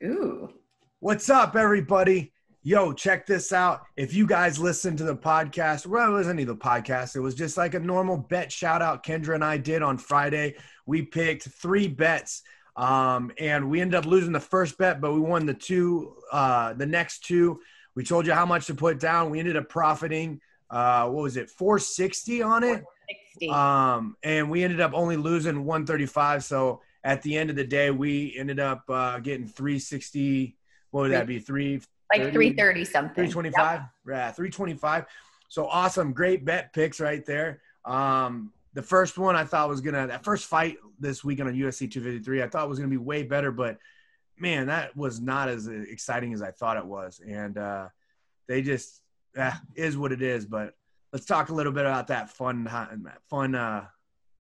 Ooh. What's up, everybody? Yo, check this out. If you guys listen to the podcast, well, it wasn't even the podcast. It was just like a normal bet shout out Kendra and I did on Friday. We picked 3 bets, and we ended up losing the first bet, but we won the next 2. We told you how much to put down. We ended up profiting, what was it, 460 on it? 460. And we ended up only losing 135. So at the end of the day, we ended up getting 360. What would that be? 330 something. 325. Yep. Yeah, 325. So awesome. Great bet picks right there. The first one I thought was that first fight this weekend on UFC 253, I thought was going to be way better, but man, that was not as exciting as I thought it was. And they just is what it is. But let's talk a little bit about that fun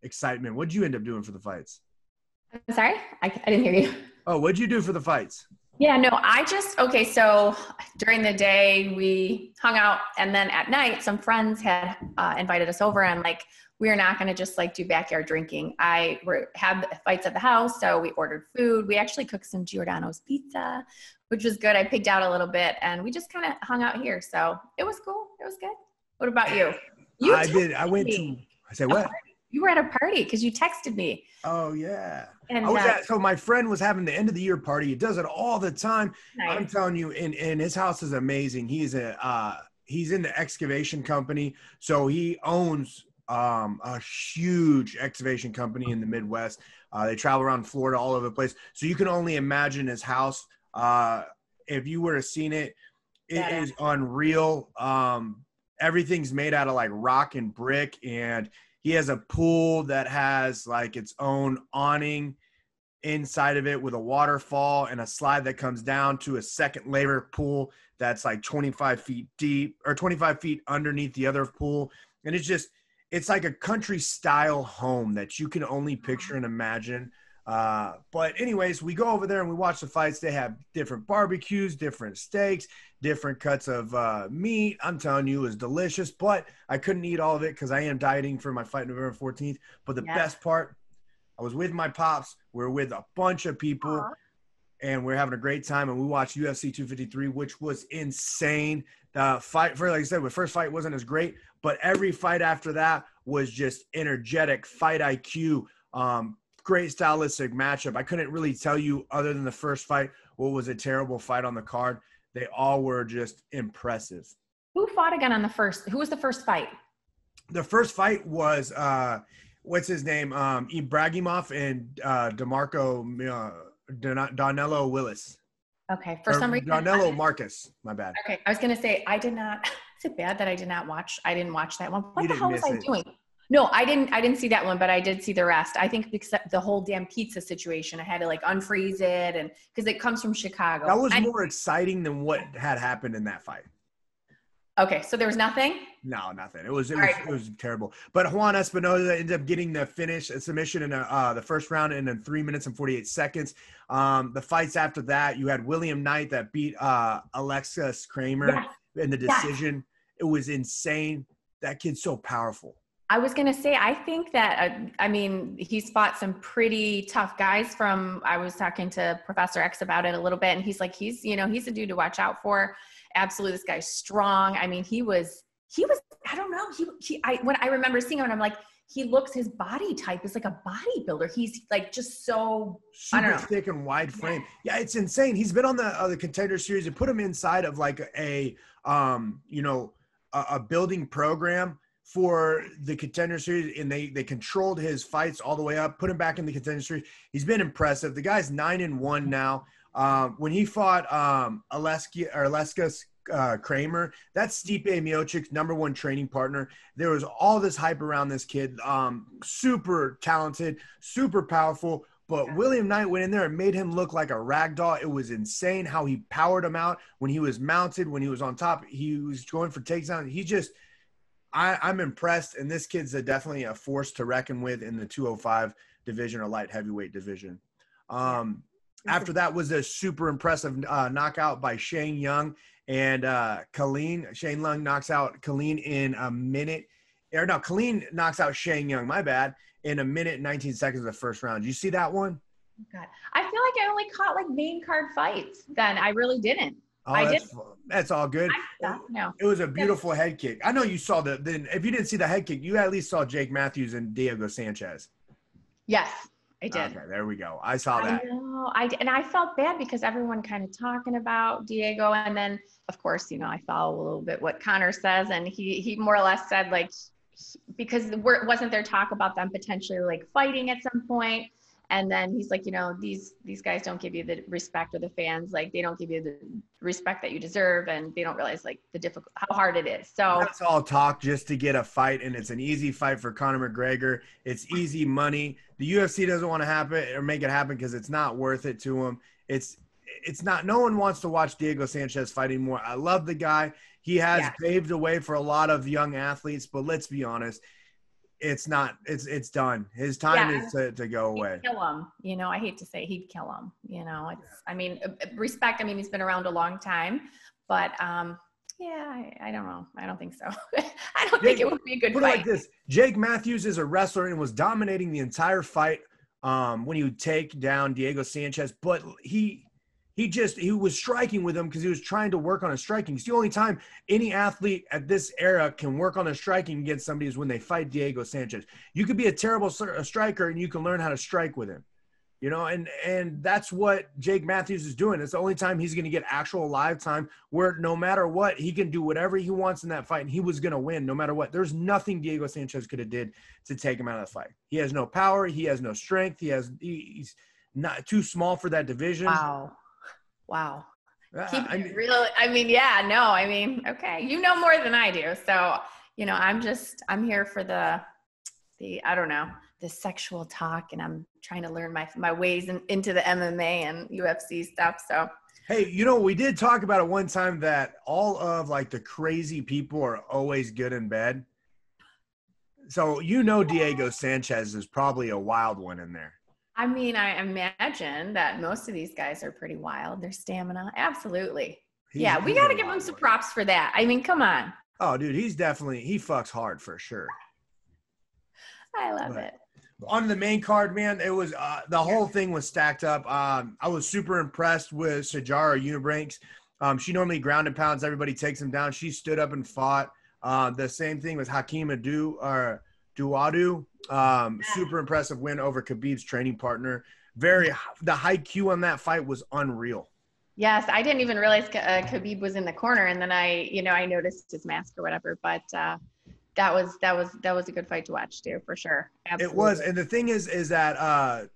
excitement. What'd you end up doing for the fights? I'm sorry? I didn't hear you. Oh, what'd you do for the fights? Yeah, no, so during the day we hung out, and then at night some friends had invited us over, and we're not going to just do backyard drinking. Had fights at the house, so we ordered food. We actually cooked some Giordano's pizza, which was good. I pigged out a little bit, and we just kind of hung out here. So it was cool. It was good. What about you? I went to what? You were at a party because you texted me. Oh, yeah. And so my friend was having the end of the year party. He does it all the time. Nice. I'm telling you, and his house is amazing. He's in the excavation company. So he owns a huge excavation company in the Midwest. They travel around Florida, all over the place. So you can only imagine his house. If you were to seen it, it is unreal. Everything's made out of rock and brick, and he has a pool that has its own awning inside of it with a waterfall and a slide that comes down to a second layer pool that's 25 feet deep or 25 feet underneath the other pool. And it's like a country style home that you can only picture and imagine. But anyways, we go over there and we watch the fights. They have different barbecues, different steaks, different cuts of meat. I'm telling you, it was delicious, but I couldn't eat all of it because I am dieting for my fight November 14th. But the best part, I was with my pops. We're with a bunch of people, and we're having a great time. And we watched UFC 253, which was insane. The fight, like I said, the first fight wasn't as great, but every fight after that was just energetic, fight IQ, great stylistic matchup. I couldn't really tell you, other than the first fight, what was a terrible fight on the card. They all were just impressive. Who fought again on the first? Who was the first fight? The first fight was what's his name? Ibragimov and DeMarco Donello Willis. Okay, for some reason. Donello Marcus. My bad. Okay, I was gonna say I did not. Is it bad that I didn't watch that one? What the hell was I doing? No, I didn't see that one, but I did see the rest. I think because the whole damn pizza situation, I had to unfreeze it, and because it comes from Chicago. That was more exciting than what had happened in that fight. Okay, so there was nothing? No, nothing. It was terrible. But Juan Espinoza ended up getting the finish, a submission in the first round in 3 minutes and 48 seconds. The fights after that, you had William Knight that beat Alexis Kramer in the decision. Yes. It was insane. That kid's so powerful. I was going to say, I think that, he's fought some pretty tough guys I was talking to Professor X about it a little bit, and he's like, he's a dude to watch out for. Absolutely. This guy's strong. He was, I don't know. When I remember seeing him, and I'm like, his body type is like a bodybuilder. He's just so super thick and wide frame. Yeah, it's insane. He's been on the Contender Series and put him inside of a building program for the Contender Series, and they controlled his fights all the way up, put him back in the Contender Series. He's been impressive. The guy's 9-1 now. When he fought Alexis Kramer, that's Stipe Miocic's #1 training partner. There was all this hype around this kid. Super talented, super powerful. But William Knight went in there and made him look like a rag doll. It was insane how he powered him out when he was mounted, when he was on top. He was going for takedowns. I'm impressed, and this kid's definitely a force to reckon with in the 205 division or light heavyweight division. After that was a super impressive knockout by Shane Young and Colleen. Shane Young knocks out Colleen in a minute. Colleen knocks out Shane Young, my bad, in a minute and 19 seconds of the first round. Did you see that one? God, I feel like I only caught like main card fights. Then I really didn't. Oh, that's all good. No. It was a beautiful head kick. I know you saw then if you didn't see the head kick, you at least saw Jake Matthews and Diego Sanchez. Yes, I did. Okay, there we go. I saw that. I know. And I felt bad because everyone kind of talking about Diego, and then of course, I follow a little bit what Connor says, and he more or less said like because wasn't there talk about them potentially like fighting at some point. And then he's like, these guys don't give you the respect, or the fans, like they don't give you the respect that you deserve, and they don't realize like how hard it is. So that's all talk just to get a fight, and it's an easy fight for Conor McGregor. It's easy money. The UFC doesn't want to happen or make it happen because it's not worth it to them. It's not. No one wants to watch Diego Sanchez fight anymore. I love the guy. He has paved the way for a lot of young athletes, but let's be honest. It's not. It's done. His time is to go away. He'd kill him. I hate to say he'd kill him. I mean, respect. I mean, he's been around a long time, but I don't know. I don't think so. I don't think it would be a good fight. Put it like this: Jake Matthews is a wrestler and was dominating the entire fight when he would take down Diego Sanchez, but he was striking with him because he was trying to work on his striking. It's the only time any athlete at this era can work on their striking against somebody is when they fight Diego Sanchez. You could be a terrible striker and you can learn how to strike with him, and that's what Jake Matthews is doing. It's the only time he's going to get actual live time where no matter what, he can do whatever he wants in that fight, and he was going to win no matter what. There's nothing Diego Sanchez could have did to take him out of the fight. He has no power. He has no strength. He's not too small for that division. Wow. Okay. You know more than I do. So, I'm here for the I don't know, the sexual talk, and I'm trying to learn my ways into the MMA and UFC stuff. So, hey, we did talk about it one time that all of like the crazy people are always good in bed. So, Diego Sanchez is probably a wild one in there. I mean, I imagine that most of these guys are pretty wild. Their stamina. Absolutely. We got to give him some props for that. I mean, come on. Oh, dude, he fucks hard for sure. I love it. On the main card, man, it was the whole thing was stacked up. I was super impressed with Sajara Unibranks. She normally ground and pounds. Everybody takes him down. She stood up and fought. The same thing with Hakeem Duadu. Super impressive win over Khabib's training partner. The high Q on that fight was unreal. Yes, I didn't even realize Khabib was in the corner, and then I noticed his mask or whatever. But that was a good fight to watch too, for sure. Absolutely. It was, and the thing is that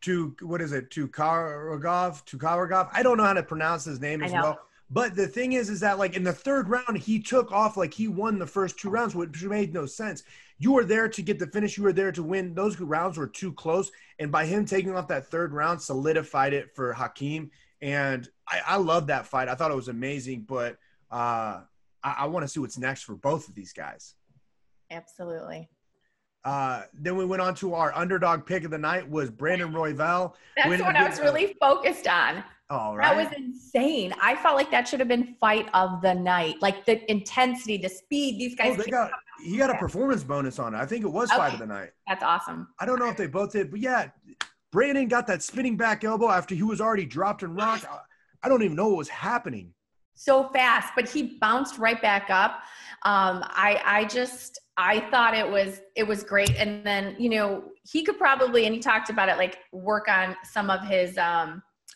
Tukhugov. I don't know how to pronounce his name as well. But the thing is that like in the third round, he took off like he won the first two rounds, which made no sense. You were there to get the finish. You were there to win. Those rounds were too close. And by him taking off that third round, solidified it for Hakeem. And I love that fight. I thought it was amazing. But I want to see what's next for both of these guys. Absolutely. Then we went on to our underdog pick of the night was Brandon Royval. That's what I was really focused on. All right. That was insane. I felt like that should have been fight of the night. Like the intensity, the speed, these guys. He got a performance bonus on it. I think it was fight of the night. That's awesome. I don't know if they both did, but yeah, Brandon got that spinning back elbow after he was already dropped and rocked. I don't even know what was happening. So fast, but he bounced right back up. I thought it was great. And then, he could probably, and he talked about it, like work on some of his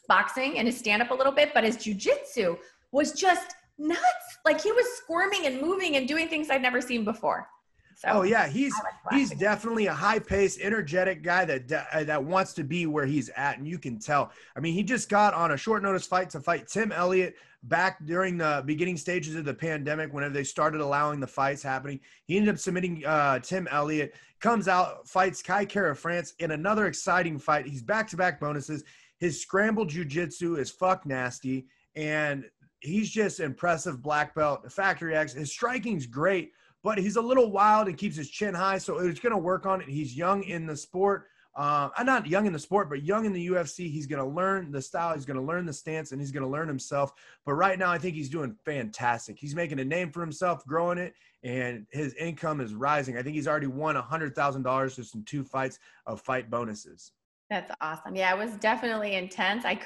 boxing and his stand up a little bit, but his jiu-jitsu was just nuts. Like he was squirming and moving and doing things I'd never seen before. So, he's definitely a high-paced, energetic guy that wants to be where he's at, and you can tell. I mean, he just got on a short-notice fight to fight Tim Elliott back during the beginning stages of the pandemic whenever they started allowing the fights happening. He ended up submitting Tim Elliott, comes out, fights Kai Kara France in another exciting fight. He's back-to-back bonuses. His scrambled jiu-jitsu is fuck nasty, and he's just impressive black belt, Factory X. His striking's great, but he's a little wild and keeps his chin high, so it's going to work on it. He's young in the sport. Not young in the sport, but young in the UFC. He's going to learn the style. He's going to learn the stance, and he's going to learn himself. But right now, I think he's doing fantastic. He's making a name for himself, growing it, and his income is rising. I think he's already won $100,000 just in 2 fights of fight bonuses. That's awesome. Yeah, it was definitely intense. I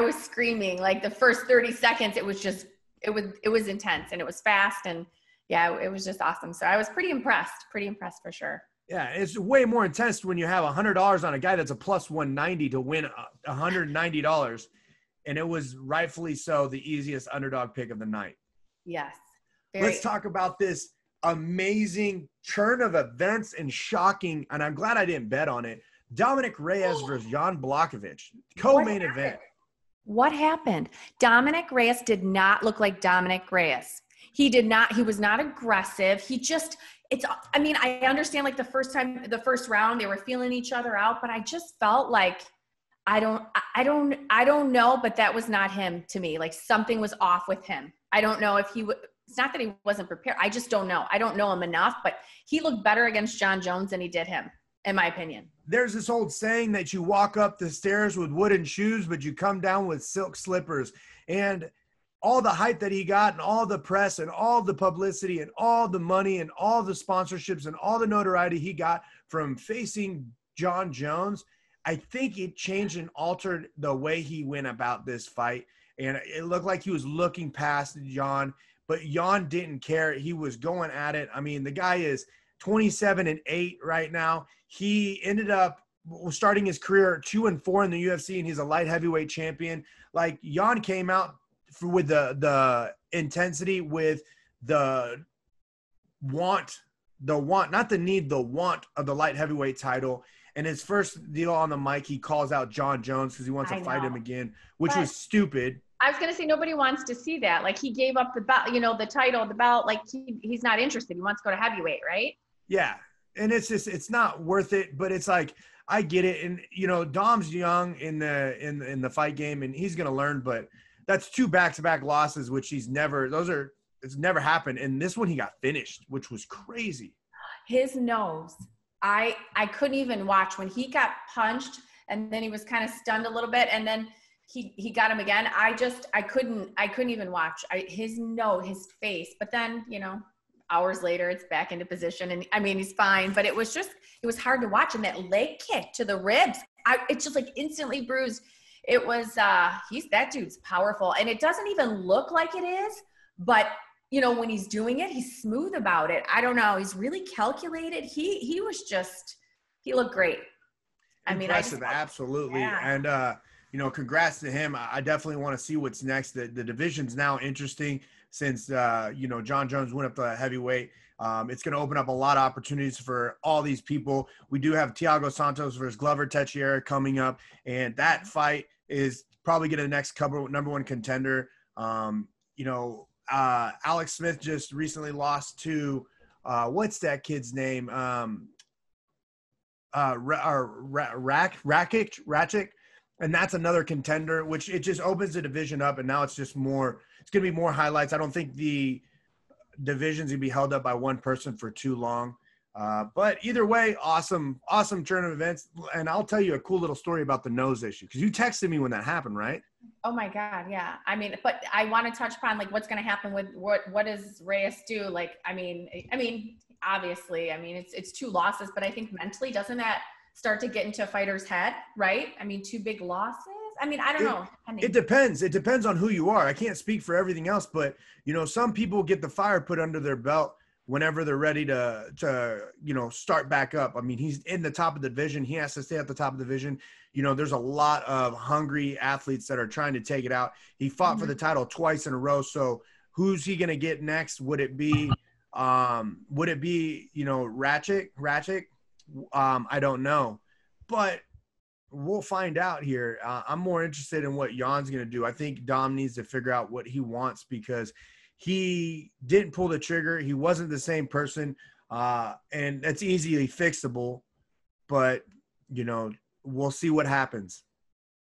was screaming like the first 30 seconds. It was intense and it was fast. And yeah, it was just awesome. So I was pretty impressed for sure. Yeah, it's way more intense when you have $100 on a guy that's a plus 190 to win $190. And it was rightfully so the easiest underdog pick of the night. Yes. Let's talk about this amazing turn of events and shocking, and I'm glad I didn't bet on it, Dominic Reyes versus Jan Blachowicz, co-main event. What happened? Dominic Reyes did not look like Dominic Reyes. He was not aggressive. I understand like the first round, they were feeling each other out, but I just felt like, I don't know, but that was not him to me. Like something was off with him. I don't know if it's not that he wasn't prepared. I just don't know. I don't know him enough, but he looked better against Jon Jones than he did him, in my opinion. There's this old saying that you walk up the stairs with wooden shoes, but you come down with silk slippers. And all the hype that he got and all the press and all the publicity and all the money and all the sponsorships and all the notoriety he got from facing Jon Jones, I think it changed and altered the way he went about this fight. And it looked like he was looking past Jan, but Jan didn't care. He was going at it. I mean, the guy is 27-8 right now. He ended up starting his career 2-4 in the UFC, and he's a light heavyweight champion. Like, Jan came out with the intensity, with the want, not the need, the want of the light heavyweight title. And his first deal on the mic, he calls out Jon Jones because he wants to fight him again, which was stupid. I was going to say, nobody wants to see that. Like, he gave up the belt, the title, the belt. Like, he's not interested. He wants to go to heavyweight, right? Yeah. And it's not worth it, but it's like, I get it. And, Dom's young in the fight game, and he's going to learn, but that's 2 back-to-back losses, which it's never happened. And this one he got finished, which was crazy. His nose. I couldn't even watch when he got punched, and then he was kind of stunned a little bit, and then he got him again. I couldn't even watch. His nose, his face, but then, hours later it's back into position, and I mean, he's fine, but it was hard to watch. And that leg kick to the ribs, it's just like instantly bruised. It was, that dude's powerful, and it doesn't even look like it is, but when he's doing it, he's smooth about it. I don't know. He's really calculated. He looked great. Impressive, absolutely. Yeah. And, congrats to him. I definitely want to see what's next. The division's now interesting since, Jon Jones went up to heavyweight. It's going to open up a lot of opportunities for all these people. We do have Thiago Santos versus Glover Teixeira coming up, and that fight is probably going to next number one contender. Alex Smith just recently lost to what's that kid's name? Rakic, and that's another contender, which it just opens the division up, and now it's just more. It's going to be more highlights. I don't think the division's going to be held up by one person for too long. But either way, awesome turn of events. And I'll tell you a cool little story about the nose issue, because you texted me when that happened, right? Oh my God. Yeah. I mean, but I want to touch upon like what's going to happen with what does Reyes do? Like, I mean, obviously, it's 2 losses, but I think mentally, doesn't that start to get into a fighter's head, right? I mean, 2 big losses. I don't know. It depends. It depends on who you are. I can't speak for everything else, but some people get the fire put under their belt whenever they're ready to start back up. I mean, he's in the top of the division. He has to stay at the top of the division. There's a lot of hungry athletes that are trying to take it out. He fought for the title twice in a row. So who's he going to get next? Would it be Ratchet? I don't know, but we'll find out here. I'm more interested in what Jan's going to do. I think Dom needs to figure out what he wants, because he didn't pull the trigger. He wasn't the same person, and that's easily fixable, but we'll see what happens.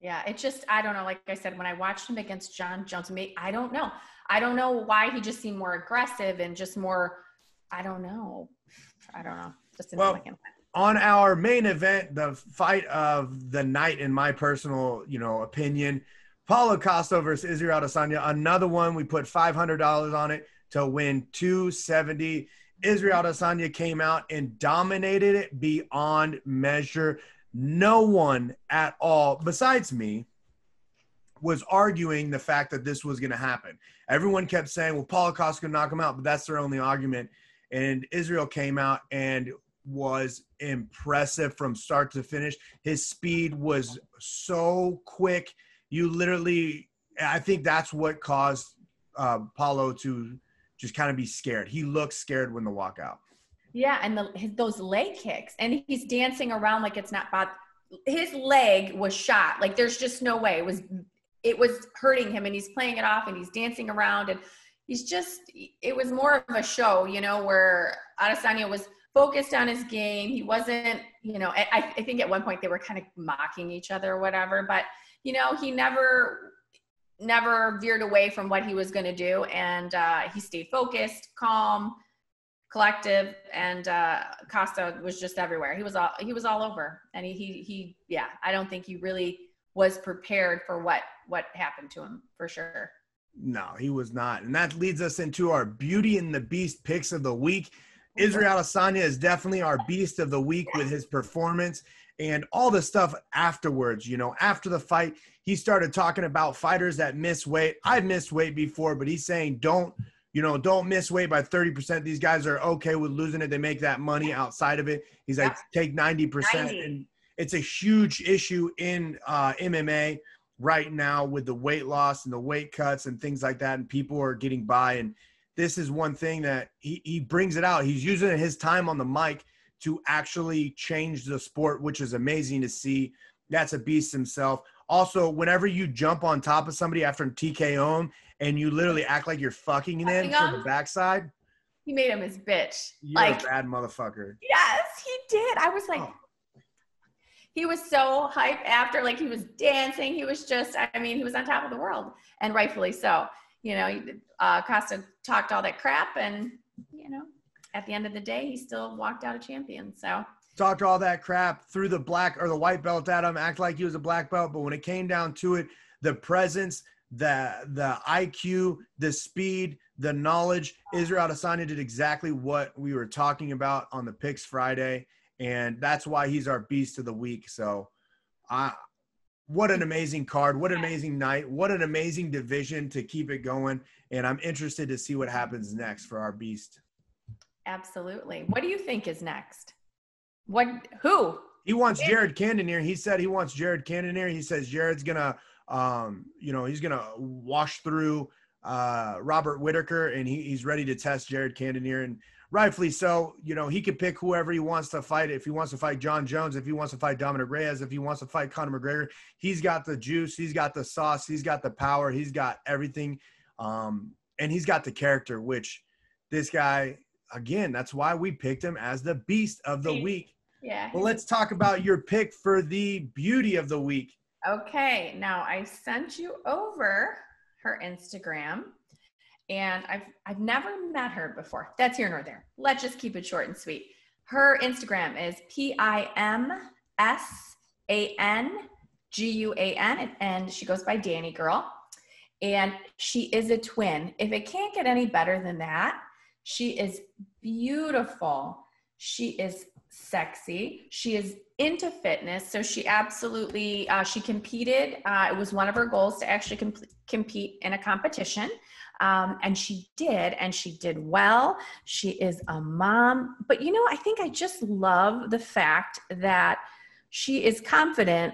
Yeah, it just, I don't know. Like I said, when I watched him against Jon Jones, I don't know why he just seemed more aggressive and just more, I don't know. Just didn't like him. On our main event, the fight of the night, in my personal, opinion, Paula Costa versus Israel Adesanya. Another one, we put $500 on it to win $270. Israel Adesanya came out and dominated it beyond measure. no one at all, besides me, was arguing the fact that this was going to happen. Everyone kept saying, well, Paula Costa could knock him out, but that's their only argument. And Israel came out and was impressive from start to finish. His speed was so quick. You literally, I think that's what caused Paulo to just kind of be scared. He looked scared when the walkout. Yeah, and those leg kicks, and he's dancing around like it's not bad. His leg was shot. Like there's just no way. It was hurting him, and he's playing it off, and he's dancing around, and it was more of a show, where Adesanya was focused on his game. He wasn't, I think at one point they were kind of mocking each other or whatever, but, he never veered away from what he was going to do. And he stayed focused, calm, collective, and Costa was just everywhere. He was all over. And he I don't think he really was prepared for what happened to him, for sure. No, he was not. And that leads us into our Beauty and the Beast picks of the week. Israel Adesanya is definitely our beast of the week with his performance and all the stuff afterwards. After the fight, he started talking about fighters that miss weight. I've missed weight before, but he's saying don't miss weight by 30%. These guys are okay with losing it. They make that money outside of it. He's like, take 90%. 90. And it's a huge issue in MMA right now with the weight loss and the weight cuts and things like that. And people are getting by. And this is one thing that he brings it out. He's using his time on the mic to actually change the sport, which is amazing to see. That's a beast himself. Also, whenever you jump on top of somebody after TKO him and you literally act like you're fucking him from the backside. He made him his bitch. You're a bad motherfucker. Yes, he did. I was like, He was so hyped after, like he was dancing. He was just, he was on top of the world, and rightfully so. Costa talked all that crap, and, at the end of the day, he still walked out a champion. So talked all that crap, threw the black or the white belt at him, act like he was a black belt. But when it came down to it, the presence, the IQ, the speed, the knowledge, Israel Adesanya did exactly what we were talking about on the Picks Friday. And that's why he's our beast of the week. So what an amazing card. What an amazing night. What an amazing division to keep it going. And I'm interested to see what happens next for our beast. Absolutely. What do you think is next? Who? He wants Jared Cannonier. He said he wants Jared Cannonier. He says Jared's going to, he's going to wash through Robert Whittaker, and he's ready to test Jared Cannonier. And rightfully so. He could pick whoever he wants to fight. If he wants to fight John Jones, if he wants to fight Dominic Reyes, if he wants to fight Conor McGregor, he's got the juice, he's got the sauce, he's got the power, he's got everything. And he's got the character, which this guy, again, that's why we picked him as the beast of the week. Yeah. Well, let's talk about your pick for the beauty of the week. Okay. Now I sent you over her Instagram. And I've never met her before. That's here nor there. Let's just keep it short and sweet. Her Instagram is PIMSANGUAN, and she goes by Danny Girl. And she is a twin. If it can't get any better than that, she is beautiful. She is sexy. She is into fitness. So she absolutely, she competed. It was one of her goals to actually compete in a competition. And she did well. She is a mom, but I think I just love the fact that she is confident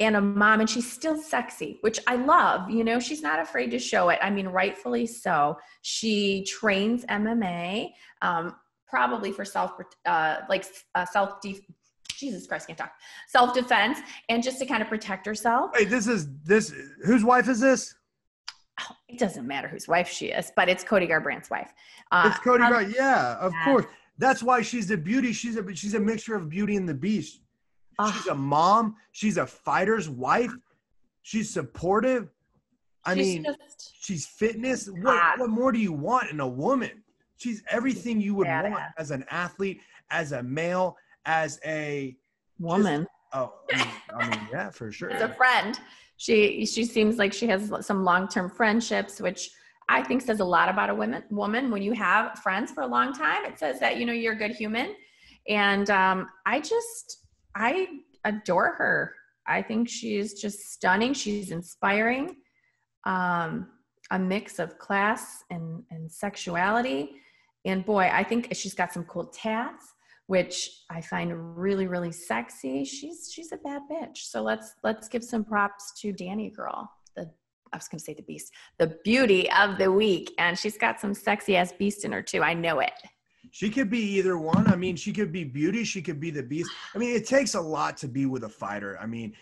and a mom, and she's still sexy, which I love. She's not afraid to show it. rightfully so. She trains MMA, probably for self-defense, and just to kind of protect herself. Hey, whose wife is this? Oh, it doesn't matter whose wife she is, but it's Cody Garbrandt's wife. It's Cody Garbrandt. Yeah, of course. That's why she's the beauty. She's a mixture of Beauty and the Beast. She's a mom. She's a fighter's wife. She's supportive. She's fitness. What more do you want in a woman? She's everything you would want as an athlete, as a male, as a woman. Yeah, for sure. As a friend. She seems like she has some long-term friendships, which I think says a lot about a woman. When you have friends for a long time, it says that, you're a good human. And I adore her. I think she's just stunning. She's inspiring. A mix of class and sexuality. And boy, I think she's got some cool tats, which I find really, really sexy. She's a bad bitch. So let's give some props to Danny girl. I was going to say the beast, the beauty of the week. And she's got some sexy ass beast in her too. I know it. She could be either one. I mean, she could be beauty. She could be the beast. I mean, it takes a lot to be with a fighter. I mean,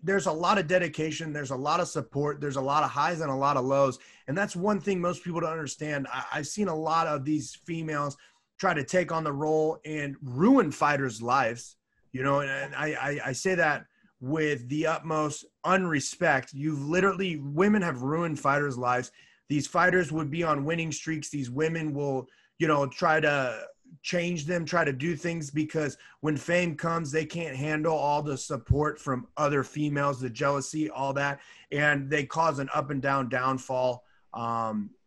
there's a lot of dedication. There's a lot of support. There's a lot of highs and a lot of lows. And that's one thing most people don't understand. I've seen a lot of these females try to take on the role and ruin fighters' lives, you know, and I say that with the utmost unrespect. Women have ruined fighters' lives. These fighters would be on winning streaks. These women will, you know, try to change them, try to do things, because when fame comes, they can't handle all the support from other females, the jealousy, all that. And they cause an up and downfall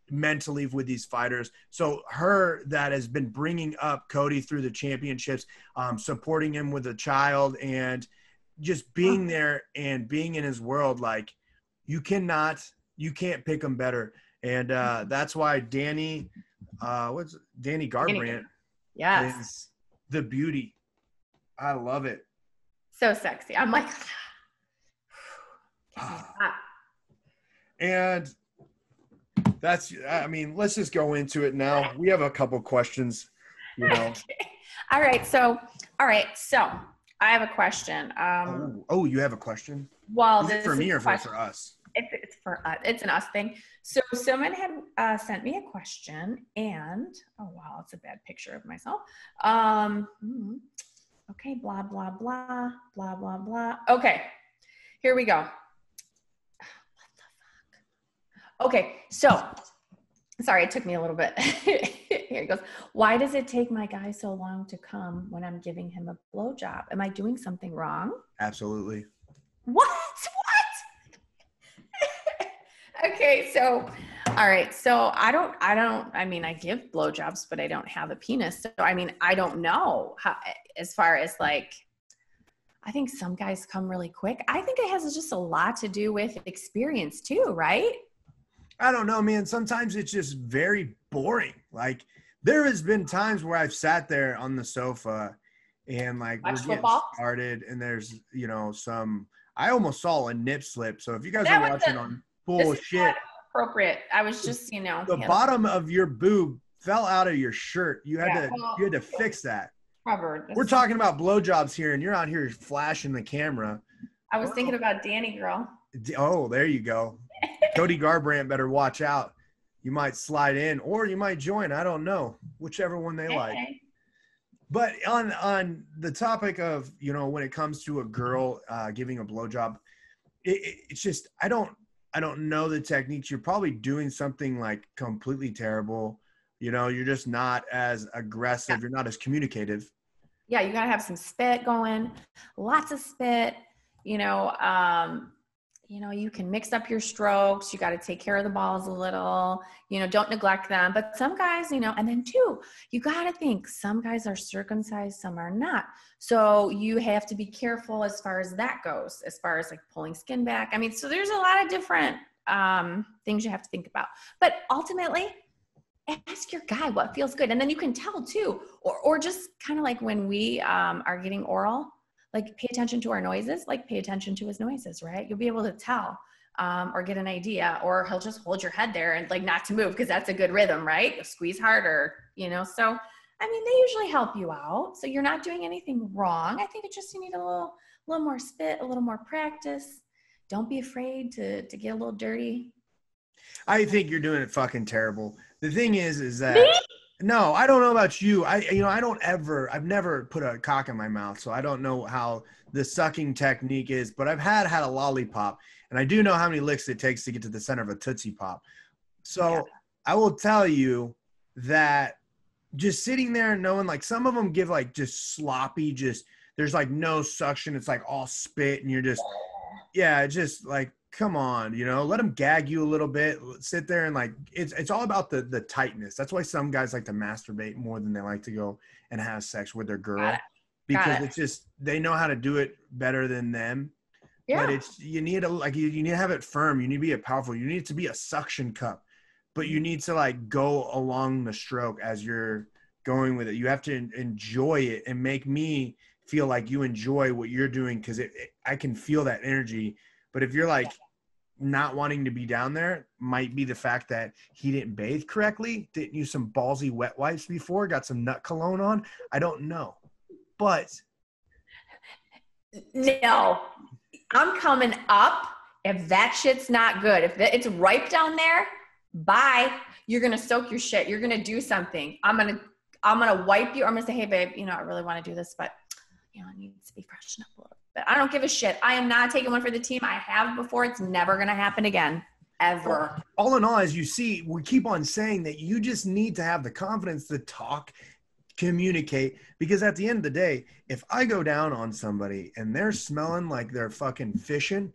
mentally with these fighters. So her that has been bringing up Cody through the championships, supporting him with a child, and just being there and being in his world, like you can't pick him better. And that's why Danny Garbrandt is the beauty. I love it. So sexy. I'm like, and that's, I mean, let's just go into it now. We have a couple questions, you know. Okay. All right. So I have a question. You have a question? Well, is it for me or for us? It's for us. It's an us thing. So someone had sent me a question, and oh wow, it's a bad picture of myself. Okay, blah blah blah blah blah blah. Okay, here we go. What the fuck? Okay, so sorry, it took me a little bit. Here it goes. Why does it take my guy so long to come when I'm giving him a blowjob? Am I doing something wrong? Absolutely. What? Okay, so, all right. So I mean, I give blowjobs, but I don't have a penis. So, I mean, I don't know how, as far as like, I think some guys come really quick. I think it has just a lot to do with experience too, right? I don't know, man. Sometimes it's just very boring. Like there has been times where I've sat there on the sofa and like we're getting started, and there's, you know, I almost saw a nip slip. So if you guys are watching on bullshit, appropriate. I was just, you know, the bottom of your boob fell out of your shirt. You had to fix that. We're talking about blowjobs here, and you're out here flashing the camera. I was thinking about Danny girl. Oh, there you go. Cody Garbrandt better watch out. You might slide in or you might join. I don't know. Whichever one they like. But on the topic of, you know, when it comes to a girl giving a blowjob, it's just I don't know the techniques. You're probably doing something like completely terrible. You know, you're just not as aggressive. Yeah. You're not as communicative. Yeah, you got to have some spit going. Lots of spit. You can mix up your strokes. You got to take care of the balls a little, don't neglect them. But some guys, and then too, you got to think some guys are circumcised, some are not. So you have to be careful as far as that goes, as far as like pulling skin back. I mean, so there's a lot of different things you have to think about. But ultimately, ask your guy what feels good. And then you can tell too, or just kind of like when we are getting oral, like pay attention to our noises, like pay attention to his noises, right? You'll be able to tell or get an idea, or he'll just hold your head there and like not to move because that's a good rhythm, right? You'll squeeze harder, So, I mean, they usually help you out. So you're not doing anything wrong. I think it's just you need a little more spit, a little more practice. Don't be afraid to get a little dirty. I think you're doing it fucking terrible. The thing is that me? No, I don't know about you. I've never put a cock in my mouth, so I don't know how the sucking technique is, but I've had a lollipop, and I do know how many licks it takes to get to the center of a Tootsie Pop. So yeah. I will tell you that just sitting there and knowing, like, some of them give like just sloppy, just there's like no suction. It's like all spit, and you're just, yeah, just like, come on, let them gag you a little bit, sit there and like, it's all about the tightness. That's why some guys like to masturbate more than they like to go and have sex with their girl. because it's just, they know how to do it better than them. Yeah. But you need to have it firm. You need to be powerful. You need it to be a suction cup, but you need to like go along the stroke as you're going with it. You have to enjoy it and make me feel like you enjoy what you're doing, because I can feel that energy. But if you're like not wanting to be down there, might be the fact that he didn't bathe correctly, didn't use some ballsy wet wipes before, got some nut cologne on. I don't know. But no, I'm coming up. If that shit's not good, if it's ripe down there, bye. You're going to soak your shit. You're going to do something. I'm going to wipe you. I'm going to say, hey babe, you know, I really want to do this, but you know, it needs to be freshened up a little bit. I don't give a shit. I am not taking one for the team. I have before. It's never going to happen again. Ever. All in all, as you see, we keep on saying that you just need to have the confidence to talk, communicate, because at the end of the day, if I go down on somebody and they're smelling like they're fucking fishing,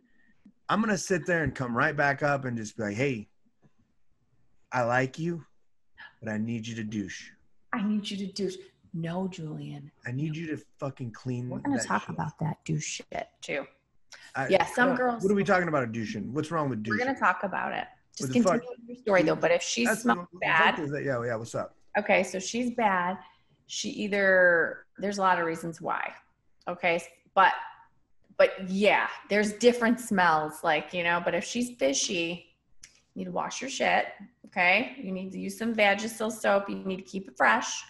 I'm going to sit there and come right back up and just be like, hey, I like you, but I need you to douche. I need you to douche. No, Julian. I need you to fucking clean. We're going to talk about that douche shit too. Girls. What are we talking about douching? What's wrong with douching? We're going to talk about it. Just continue your story though. But if she smells bad. Yeah. What's up? Okay. So she's bad. There's a lot of reasons why. Okay. But yeah, there's different smells, like, you know, but if she's fishy, you need to wash your shit. Okay. You need to use some Vagisil soap. You need to keep it fresh.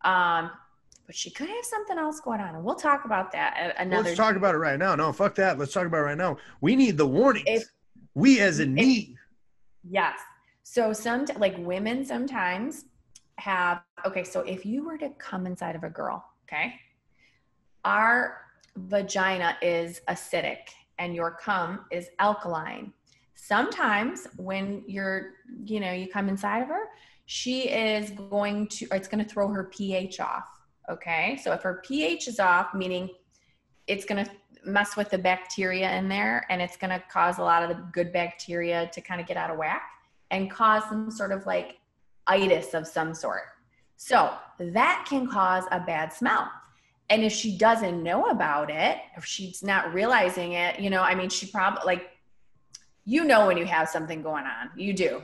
But she could have something else going on, and we'll talk about that another. Let's talk about it right now. No, fuck that. Let's talk about it right now. We need the warnings. We as in me. Yes. So women sometimes have, okay, so if you were to come inside of a girl, okay, our vagina is acidic and your cum is alkaline. Sometimes when you come inside of her, it's going to throw her pH off. Okay. So if her pH is off, meaning it's going to mess with the bacteria in there, and it's going to cause a lot of the good bacteria to kind of get out of whack and cause some sort of like itis of some sort. So that can cause a bad smell. And if she doesn't know about it, if she's not realizing it, she probably when you have something going on, you do,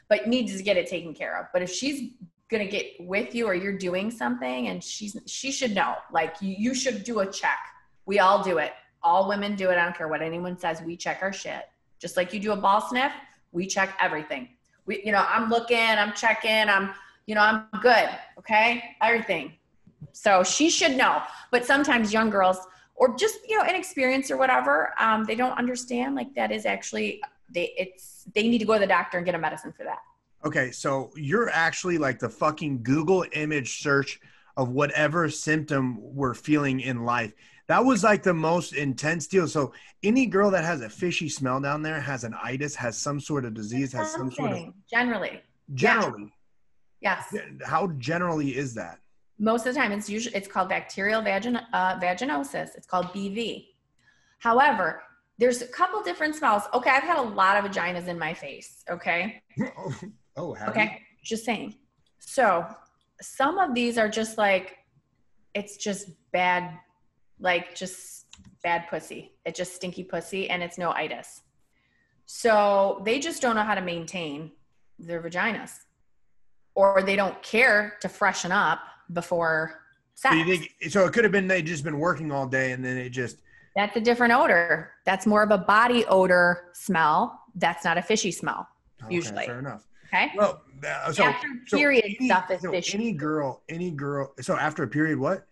but needs to get it taken care of. But if she's going to get with you or you're doing something and she should know, you should do a check. We all do it. All women do it. I don't care what anyone says. We check our shit. Just like you do a ball sniff, we check everything. I'm looking, I'm checking, I'm good. Okay. Everything. So she should know, but sometimes young girls or just, inexperienced or whatever, they don't understand that is actually, they need to go to the doctor and get a medicine for that. Okay. So you're actually like the fucking Google image search of whatever symptom we're feeling in life. That was like the most intense deal. So any girl that has a fishy smell down there has an itis, has some sort of disease, has some sort of generally. Yes. How generally is that? Most of the time it's called bacterial vaginosis. It's called BV. However, there's a couple different smells. Okay. I've had a lot of vaginas in my face. Okay. Okay. Just saying. So some of these are just it's just bad, just bad pussy. It's just stinky pussy and it's no itis. So they just don't know how to maintain their vaginas, or they don't care to freshen up before sex. So it could have been, they just been working all day and then it just. That's a different odor. That's more of a body odor smell. That's not a fishy smell, usually. Fair enough. Okay. Well, after period stuff is fishy. Any girl. So after a period, what?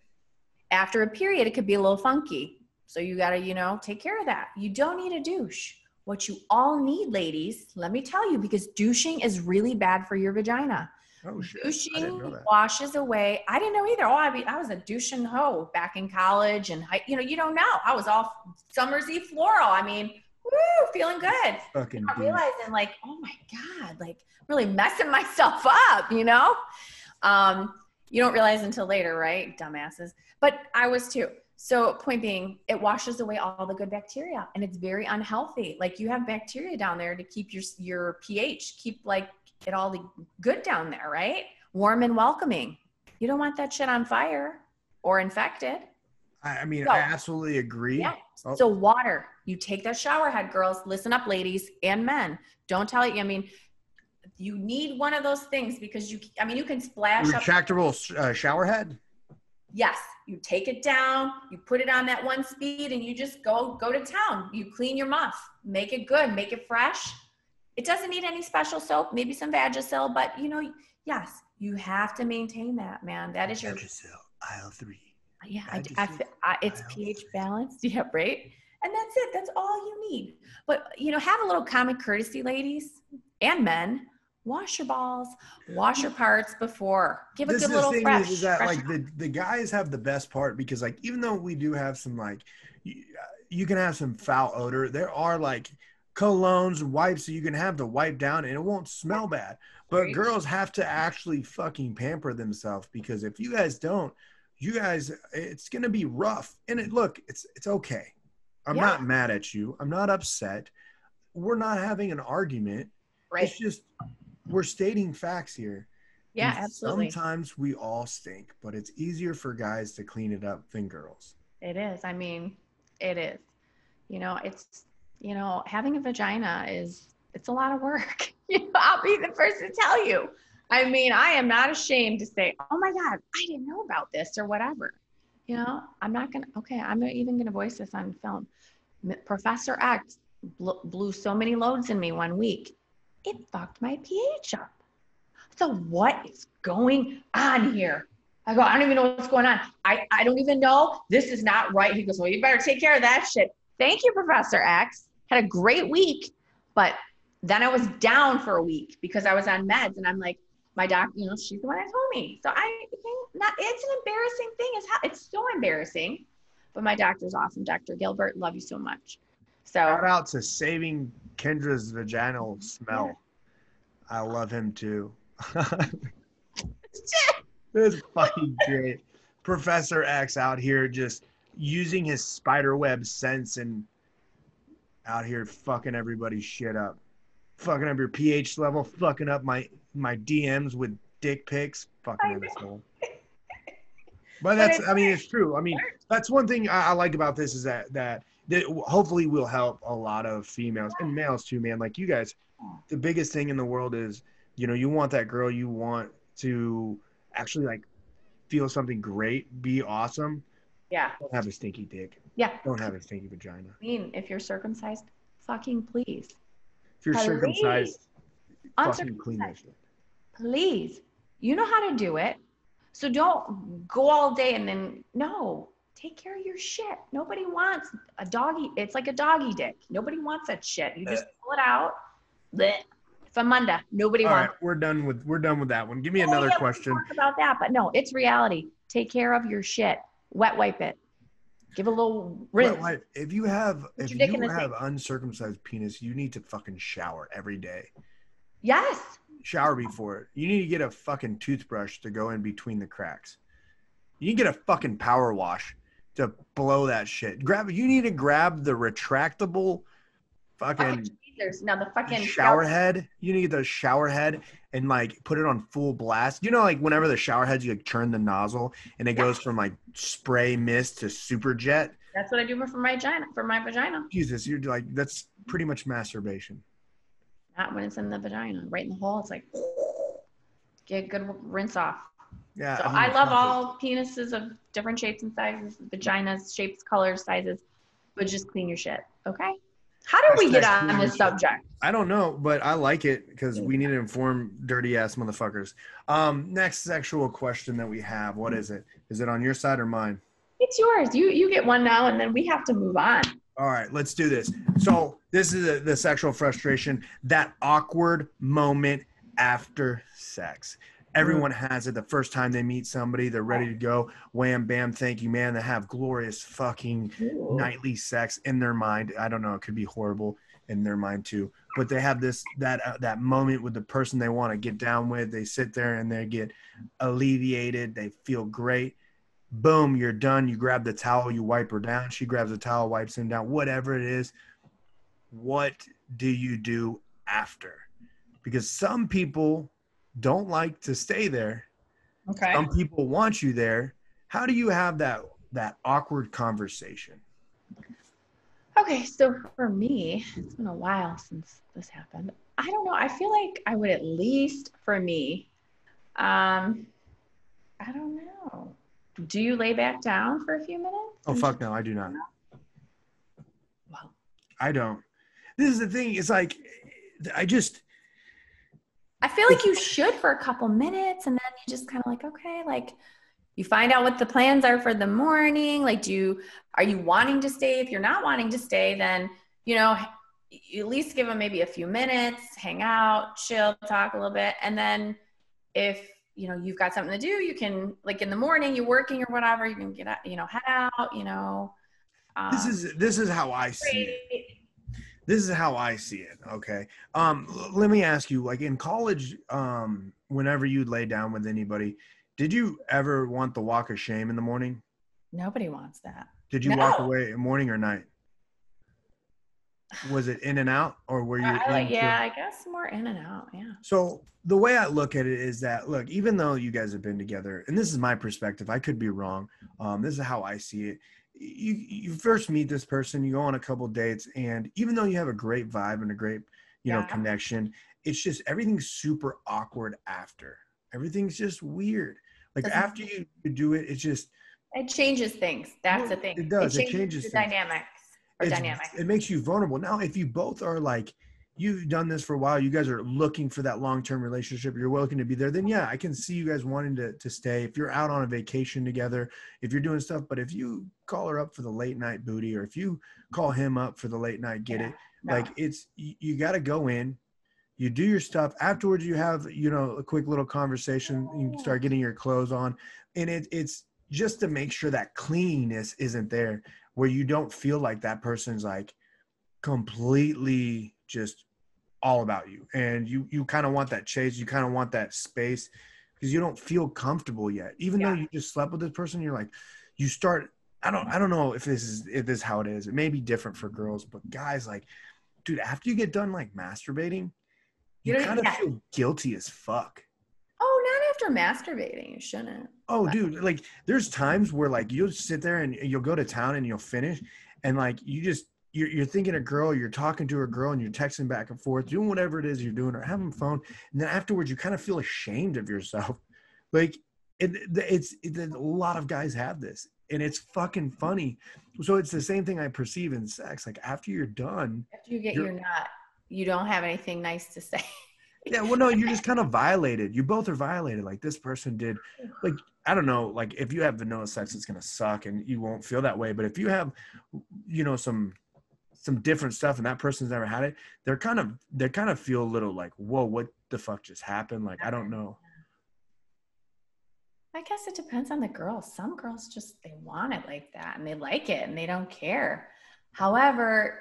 After a period, it could be a little funky. So you got to, take care of that. You don't need a douche. What you all need, ladies, let me tell you, because douching is really bad for your vagina. Oh, shit. Douching washes away. I didn't know either. I was a douching hoe back in college, and you don't know. I was all Summer's Eve floral. Feeling good. Fucking not realizing oh my God, really messing myself up, You don't realize until later, right? Dumbasses. But I was too. So point being, it washes away all the good bacteria, and it's very unhealthy. You have bacteria down there to keep your pH, keep it all the good down there, right? Warm and welcoming. You don't want that shit on fire. or infected. I mean, So, I absolutely agree. yeah. Oh. So water, you take that shower head, girls. Listen up, ladies and men. Don't tell it. I mean, you need one of those things because you can splash up. Retractable shower head? Yes. You take it down, you put it on that one speed, and you just go to town. You clean your muff, make it good, make it fresh. It doesn't need any special soap, maybe some Vagisil, but yes, you have to maintain that, man. That is your Vagisil, aisle 3. Yeah, Vagisil, it's aisle pH 3. balanced. Yeah, right. And that's it. That's all you need. But have a little common courtesy, ladies and men. Wash your balls, wash your parts before. Give a good little fresh. Is that like the guys have the best part because like even though we do have some like you can have some foul odor, there are like colognes and wipes so you can have to wipe down and it won't smell bad. But girls have to actually fucking pamper themselves because if you guys don't, it's gonna be rough. And it's okay. I'm not mad at you. I'm not upset. We're not having an argument. Right. It's just we're stating facts here. Yeah, and absolutely. Sometimes we all stink, but it's easier for guys to clean it up than girls. It is. I mean, it is. It's having a vagina it's a lot of work. I'll be the first to tell you. I mean, I am not ashamed to say, oh my God, I didn't know about this or whatever. I'm not even going to voice this on film. Professor X blew so many loads in me one week. It fucked my pH up. So what is going on here? I go, I don't even know what's going on. I don't even know. This is not right. He goes, well, you better take care of that shit. Thank you, Professor X. Had a great week, but then I was down for a week because I was on meds. And I'm like, my doc, she's the one that told me. So it's an embarrassing thing. It's so embarrassing. But my doctor's awesome. Dr. Gilbert, love you so much. So shout out to saving Kendra's vaginal smell. Yeah. I love him too. It's fucking great. Professor X out here just using his spiderweb sense and out here fucking everybody's shit up. Fucking up your pH level, fucking up my DMs with dick pics. Fucking asshole. But it's true. I mean, that's one thing I like about this is that hopefully will help a lot of females and males too, man. Like you guys, the biggest thing in the world is, you want that girl you want to actually like feel something great, be awesome. Yeah. Don't have a stinky dick. Yeah. Don't have a stinky vagina. I mean, if you're circumcised, fucking please. If you're circumcised, fucking clean that shit. Please. You know how to do it. So don't go all day and then, no, take care of your shit. Nobody wants a doggy. It's like a doggy dick. Nobody wants that shit. You just pull it out. Blech. Famunda. Nobody wants. All right, we're done with that one. Give me another question. Talk about that, but no, it's reality. Take care of your shit. Wet wipe it. Give a little rinse. If you have uncircumcised penis, you need to fucking shower every day. Yes. Shower before it. You need to get a fucking toothbrush to go in between the cracks. You need to get a fucking power wash to blow that shit. You need to grab the retractable fucking now the fucking shower head. You need the shower head and like put it on full blast. Like whenever the shower heads, you like turn the nozzle and it goes from like spray mist to super jet. That's what I do for my vagina. Jesus, you're like, that's pretty much masturbation. Not when it's in the vagina, right in the hole. It's like, get a good rinse off. Yeah. So I love all penises of different shapes and sizes, vaginas, shapes, colors, sizes, but just clean your shit. Okay. How did we get on this subject? I don't know, but I like it because we need to inform dirty ass motherfuckers. Next sexual question that we have. What is it? Is it on your side or mine? It's yours. You get one now, and then we have to move on. All right, let's do this. So this is the sexual frustration, that awkward moment after sex. Everyone has it. The first time they meet somebody, they're ready to go. Wham, bam, thank you, man. They have glorious fucking nightly sex in their mind. I don't know. It could be horrible in their mind too. But they have that moment with the person they want to get down with. They sit there and they get alleviated. They feel great. Boom, you're done. You grab the towel. You wipe her down. She grabs the towel, wipes him down. Whatever it is. What do you do after? Because some people don't like to stay there. Okay. Some people want you there. How do you have that awkward conversation? Okay, so for me, it's been a while since this happened. I don't know. I feel like I would at least for me, um, I don't know. Do you lay back down for a few minutes? Oh, fuck no, I do not. Well, I don't. This is the thing. It's like, I just. I feel like you should for a couple minutes, and then you just kind of like, okay, like you find out what the plans are for the morning. Like, are you wanting to stay? If you're not wanting to stay, then, you at least give them maybe a few minutes, hang out, chill, talk a little bit. And then if, you've got something to do, you can, like in the morning, you're working or whatever, you can get out, head out, This is how I see it. This is how I see it. Okay. Let me ask you, like in college, whenever you lay down with anybody, did you ever want the walk of shame in the morning? Nobody wants that. Did you walk away morning or night? Was it in and out, or were you I guess more in and out. Yeah. So the way I look at it is that, look, even though you guys have been together, and this is my perspective, I could be wrong. This is how I see it. You first meet this person, you go on a couple dates, and even though you have a great vibe and a great, connection, it's just everything's super awkward after. Everything's just weird. Like after you do it, it changes things. That's the thing. It does. It changes the dynamics. It makes you vulnerable. Now, if you both are like, you've done this for a while, you guys are looking for that long-term relationship, you're looking to be there, then yeah, I can see you guys wanting to stay. If you're out on a vacation together, if you're doing stuff, but if you call her up for the late night booty, or if you call him up for the late night like you got to go in, you do your stuff. Afterwards, you have, a quick little conversation, you start getting your clothes on, and it's just to make sure that cleanliness isn't there, where you don't feel like that person's like completely just all about you. And you kind of want that chase. You kind of want that space because you don't feel comfortable yet. Even though you just slept with this person, you're like, you start, I don't know if this is how it is. It may be different for girls, but guys, like, dude, after you get done like masturbating, you kind of feel guilty as fuck. Oh, not after masturbating. You shouldn't. Oh, dude, like there's times where like you'll sit there and you'll go to town and you'll finish, and like you're thinking a girl, you're talking to a girl and you're texting back and forth, doing whatever it is you're doing or having fun, and then afterwards you kind of feel ashamed of yourself. Like it's a lot of guys have this, and it's fucking funny. So it's the same thing I perceive in sex. Like after you're done, after you get your nut, you don't have anything nice to say. Yeah, well, no, you're just kind of violated. You both are violated. Like this person did, like, I don't know, like if you have vanilla sex, it's going to suck and you won't feel that way. But if you have, some different stuff and that person's never had it, they kind of feel a little like, whoa, what the fuck just happened? Like, I don't know. I guess it depends on the girl. Some girls they want it like that and they like it and they don't care. However,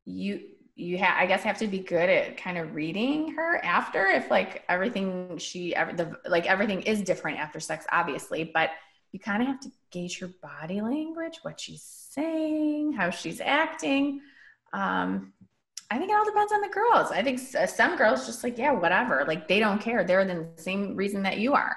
I guess have to be good at kind of reading her after, if like everything is different after sex, obviously, but you kind of have to gauge her body language, what she's saying, how she's acting. I think it all depends on the girls. I think some girls just like, yeah, whatever. Like they don't care. They're the same reason that you are,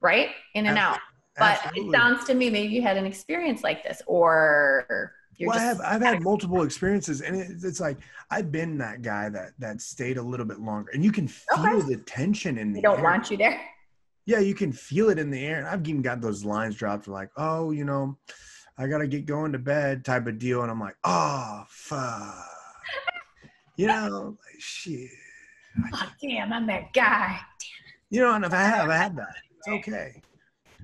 right? In and out. But it sounds to me, maybe you had an experience like this, or I've had multiple experiences, and it's like I've been that guy that stayed a little bit longer, and you can feel the tension in the air. They don't want you there. Yeah, you can feel it in the air. And I've even got those lines dropped like, oh, I gotta get going to bed type of deal, and I'm like, oh fuck, like, shit. Oh damn, I'm that guy. And if I had that, it's okay.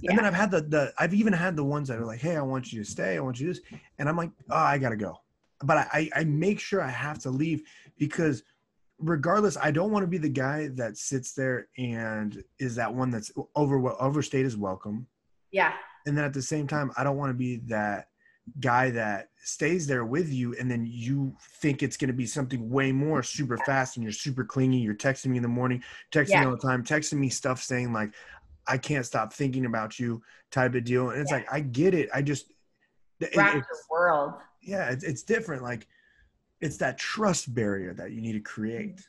Yeah. And then I've had I've even had the ones that are like, hey, I want you to stay. I want you to this. And I'm like, oh, I got to go. But I make sure I have to leave because regardless, I don't want to be the guy that sits there and is that one that's overstayed his welcome. Yeah. And then at the same time, I don't want to be that guy that stays there with you and then you think it's going to be something way more super fast and you're super clingy. You're texting me in the morning, texting me all the time, texting me stuff saying like, I can't stop thinking about you type of deal. And it's like, I get it. I just, it's the world. Yeah. It's different. Like it's that trust barrier that you need to create.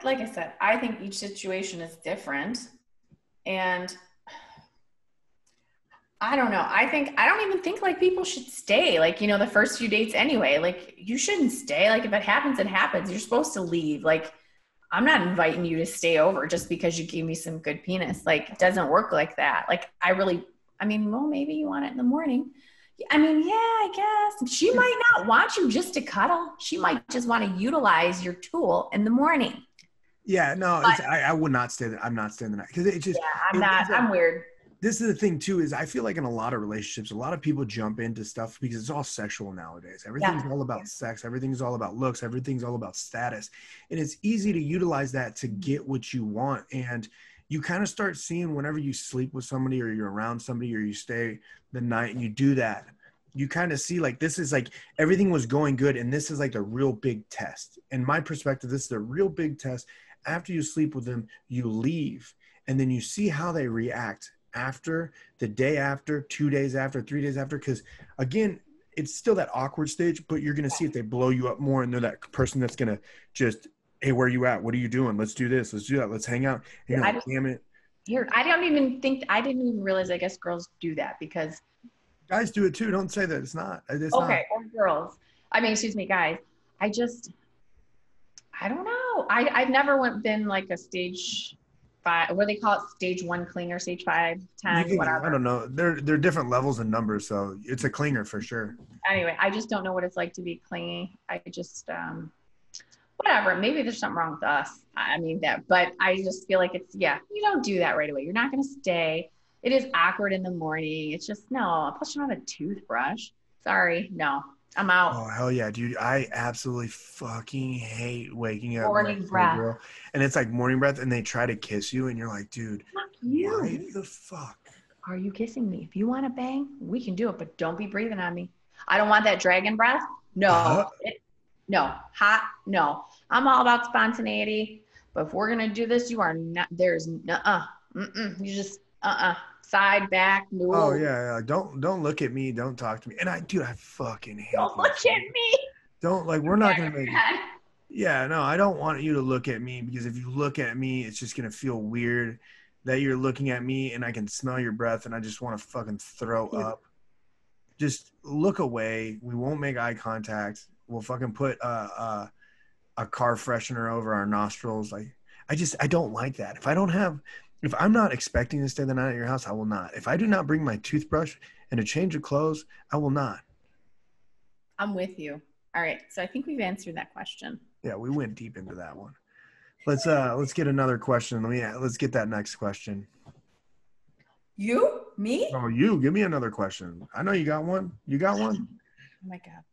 Like I said, I think each situation is different. And I don't know. I don't even think like people should stay like, the first few dates anyway. Like you shouldn't stay. Like if it happens, it happens. You're supposed to leave. Like I'm not inviting you to stay over just because you gave me some good penis. Like it doesn't work like that. Like well, maybe you want it in the morning. I mean, yeah, I guess she might not want you just to cuddle. She might just want to utilize your tool in the morning. Yeah, no, But, I would not stay there. I'm not staying the night because it just. I'm weird. This is the thing too, is I feel like in a lot of relationships, a lot of people jump into stuff because it's all sexual nowadays. Everything's all about sex. Everything's all about looks. Everything's all about status. And it's easy to utilize that to get what you want. And you kind of start seeing whenever you sleep with somebody or you're around somebody or you stay the night and you do that, you kind of see like, this is like everything was going good. And this is like the real big test. In my perspective, this is the real big test. After you sleep with them, you leave and then you see how they react after, the day after, 2 days after, 3 days after, because again, it's still that awkward stage, but you're going to see if they blow you up more and they're that person that's going to just, hey, where are you at? What are you doing? Let's do this. Let's do that. Let's hang out. And you're like, damn it. I didn't even realize, I guess girls do that because guys do it too. Don't say that. It's not. Okay. Or girls. I mean, excuse me, guys. I don't know. I've never been like a stage 5, what do they call it? Stage 1 clinger, stage 5, 10, whatever. I don't know. They're different levels and numbers, so it's a clinger for sure. Anyway, I just don't know what it's like to be clingy. I just, whatever. Maybe there's something wrong with us. But I just feel like you don't do that right away. You're not going to stay. It is awkward in the morning. It's just, no. Plus, you don't have a toothbrush. Sorry. No. I'm out. Oh, hell yeah, dude. I absolutely fucking hate waking up. Morning breath. Girl, and it's like morning breath and they try to kiss you and you're like, dude, fuck you. Why the fuck are you kissing me? If you want to bang, we can do it, but don't be breathing on me. I don't want that dragon breath. No. No. Hot. No. I'm all about spontaneity, but if we're going to do this, you are not, there's you just, side, back, move. Oh yeah. Don't look at me. Don't talk to me. And I fucking hate. Don't look at me. Don't we're not gonna make. Yeah, no, I don't want you to look at me because if you look at me, it's just gonna feel weird that you're looking at me and I can smell your breath and I just want to fucking throw up. Just look away. We won't make eye contact. We'll fucking put a car freshener over our nostrils. Like I don't like that. If I'm not expecting to stay the night at your house, I will not. If I do not bring my toothbrush and a change of clothes, I will not. I'm with you. All right. So I think we've answered that question. Yeah, we went deep into that one. Let's get another question. Let's get that next question. You? Me? Oh, you. Give me another question. I know you got one. You got one? Oh my God.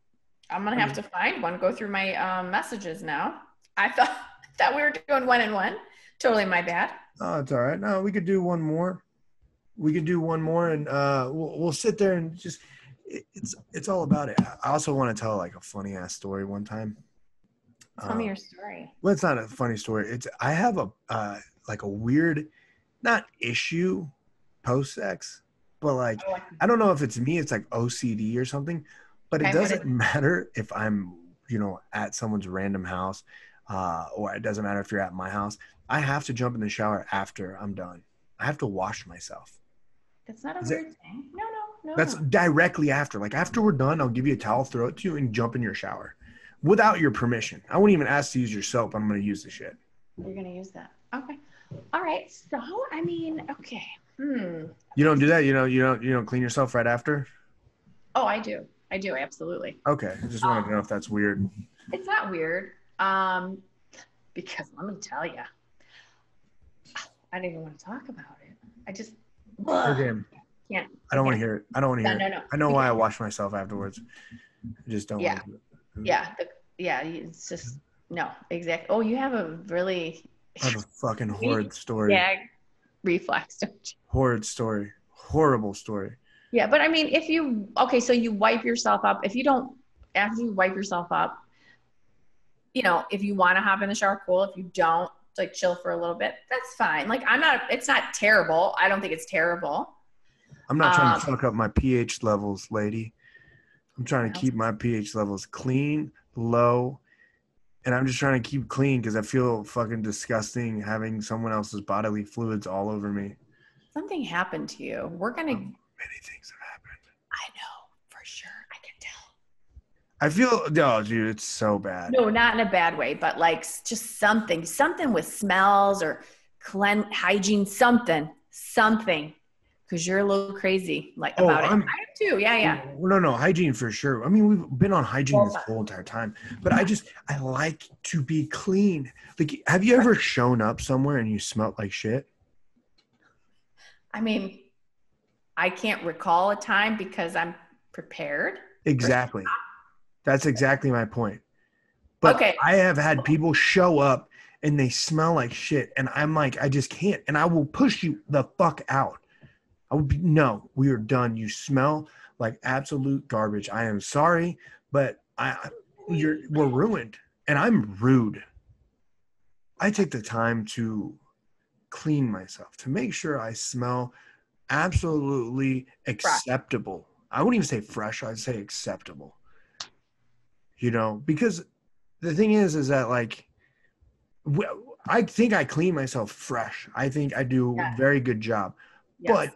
I'm going to have to find one. Go through my messages now. I thought we were doing one and one. Totally my bad. Oh, it's all right. No, we could do one more. And we'll sit there and just it's all about it. I also want to tell like a funny ass story one time. Tell me your story. Well, it's not a funny story. I have a like a weird, not issue post sex, but like I don't know if it's me. It's like OCD or something. But it doesn't matter if I'm at someone's random house, or it doesn't matter if you're at my house. I have to jump in the shower after I'm done. I have to wash myself. That's not a weird thing. No. That's directly after. Like after we're done, I'll give you a towel, throw it to you, and jump in your shower without your permission. I won't even ask to use your soap. I'm going to use the shit. You're going to use that. Okay. All right. So, okay. You don't do that? You don't clean yourself right after? Oh, I do. Absolutely. Okay. I just wanted to know if that's weird. It's not weird. Because let me tell you, I don't even want to talk about it. I just can't. I don't want to hear it. I don't want to hear it. No. I know why I wash myself afterwards. I just don't want to. Yeah. It's just, no, exactly. Oh, you have a really. I have a fucking horrid story. Gag reflex, don't you? Horrid story. Horrible story. Yeah, but I mean, so you wipe yourself up. After you wipe yourself up, if you want to hop in the shower, cool. If you don't, like chill for a little bit, that's fine. Like it's not terrible. I don't think it's terrible. I'm not trying to fuck up my pH levels, lady. I'm trying to keep my pH levels clean, low, and I'm just trying to keep clean because I feel fucking disgusting having someone else's bodily fluids all over me. Something happened to you. We're going to Many things have happened. I know for sure. I can tell. I feel, no, dude, it's so bad. No, not in a bad way, but like just something with smells or hygiene, something. Because you're a little crazy about it. I am too. Yeah. No, hygiene for sure. I mean, we've been on hygiene this whole entire time, but I like to be clean. Like, have you ever shown up somewhere and you smelled like shit? I mean, I can't recall a time because I'm prepared. Exactly. That's exactly my point. But okay. I have had people show up and they smell like shit. And I'm like, I just can't. And I will push you the fuck out. I would be, no, we are done. You smell like absolute garbage. I am sorry, but we're ruined. And I'm rude. I take the time to clean myself, to make sure I smell absolutely acceptable. Fresh. I wouldn't even say fresh. I'd say acceptable. You know, because the thing is that like, I think I clean myself fresh. I think I do a very good job. Yes. But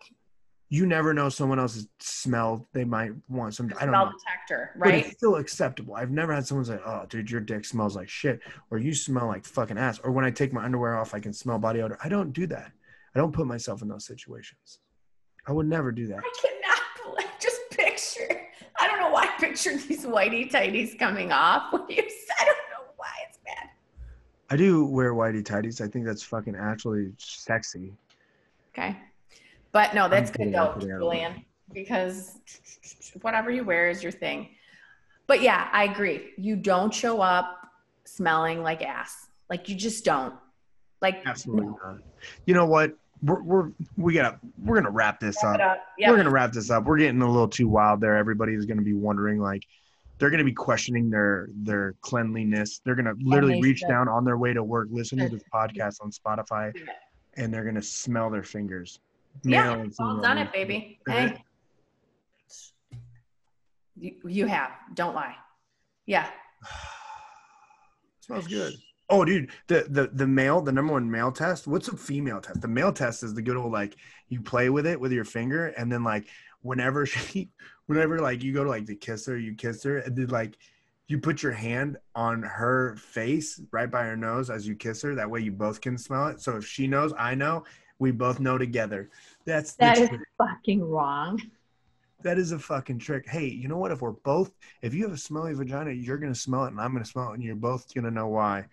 you never know someone else's smell. They might want some, I don't know. Detector, right? But it's still acceptable. I've never had someone say, oh, dude, your dick smells like shit. Or you smell like fucking ass. Or when I take my underwear off, I can smell body odor. I don't do that. I don't put myself in those situations. I would never do that. I cannot just picture. I don't know why I pictured these whitey tighties coming off when you said, I don't know why it's bad. I do wear whitey tighties. I think that's fucking actually sexy. Okay. But no, that's good though, Julian, because whatever you wear is your thing. But yeah, I agree. You don't show up smelling like ass. Like you just don't. Like absolutely not. You know what? We're gonna wrap this up. Yep. We're gonna wrap this up. We're getting a little too wild there. Everybody's gonna be wondering, like, they're gonna be questioning their cleanliness. They're gonna literally reach down on their way to work, listen to this podcast on Spotify, and they're gonna smell their fingers. Yeah, all done it, baby. Hey, you have. Don't lie. Yeah. Smells good. Oh, dude, the number one male test. What's a female test? The male test is the good old, like, you play with it with your finger, and then like whenever like you go to like to kiss her, you kiss her, and then like you put your hand on her face right by her nose as you kiss her. That way you both can smell it. So if she knows, I know, we both know together. That is fucking wrong. That is a fucking trick. Hey, you know what? If you have a smelly vagina, you're going to smell it and I'm going to smell it and you're both going to know why.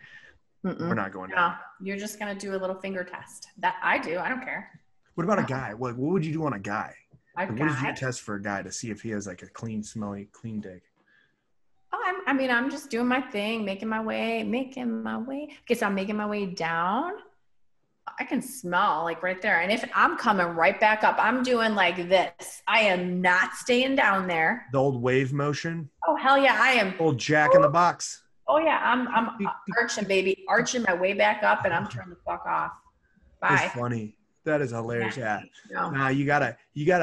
We're not going down. You're just going to do a little finger test. That I do. I don't care. What about a guy? What would you do on a guy? What is your test for a guy to see if he has like a clean, smelly, clean dick? Oh, I'm just doing my thing, making my way. Okay, so I'm making my way down. I can smell like right there. And if I'm coming right back up, I'm doing like this. I am not staying down there. The old wave motion. Oh, hell yeah. I am. Old Jack in the Box. Oh yeah. I'm arching, baby. Arching my way back up and I'm turning the fuck off. Bye. That's funny. That is hilarious. Yeah. No. Nah, you gotta